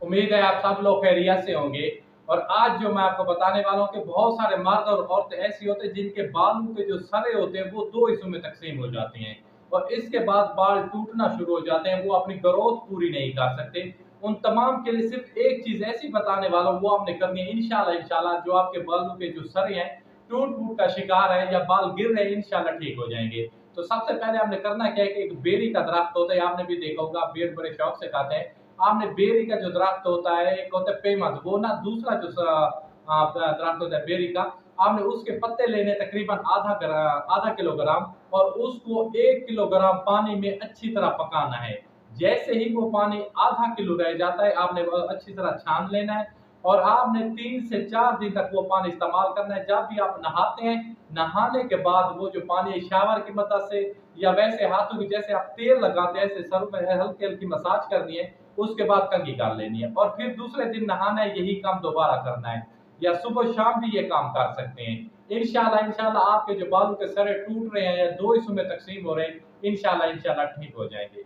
उम्मीद है आप सब लोग खैरियत से होंगे। और आज जो मैं आपको बताने वाला हूँ कि बहुत सारे मर्द और औरतें ऐसी होते हैं जिनके बालों के जो सरे होते हैं वो दो हिस्सों में तकसीम हो जाते हैं और इसके बाद बाल टूटना शुरू हो जाते हैं, वो अपनी ग्रोथ पूरी नहीं कर सकते। उन तमाम के लिए सिर्फ एक चीज ऐसी बताने वाला हूँ, वो आपने करनी है इंशाल्लाह। इंशाल्लाह जो आपके बालों के जो सरे हैं टूट फूट का शिकार है या बाल गिर रहे हैं, इंशाल्लाह ठीक हो जाएंगे। तो सबसे पहले आपने करना क्या है कि एक बेरी का दरख्त होता है, आपने भी देखा होगा, बेर बड़े शौक से खाते हैं। आपने बेरी का जो दरख्त होता है, एक होता है पेमद, वो ना दूसरा जो दरख्त होता है बेरी का, आपने उसके पत्ते लेने तकरीबन आधा किलोग्राम और उसको 1 किलोग्राम पानी में अच्छी तरह पकाना है। जैसे ही वो पानी आधा किलो रह जाता है, आपने वो अच्छी तरह छान लेना है और आपने 3 से 4 दिन तक वो पानी इस्तेमाल करना है। जब भी आप नहाते हैं, नहाने के बाद वो जो पानी है शावर की मदद से या वैसे हाथों की जैसे आप तेल लगाते हैं ऐसे सर में हल्की हल्की मसाज करनी है, उसके बाद कंघी कर लेनी है और फिर दूसरे दिन नहाना है, यही काम दोबारा करना है या सुबह शाम भी ये काम कर सकते हैं। इंशाल्लाह इंशाल्लाह आपके जो बालों के सरे टूट रहे हैं या दो हिस्सों में तकसीम हो रहे हैं, इंशाल्लाह इंशाल्लाह ठीक हो जाएंगे।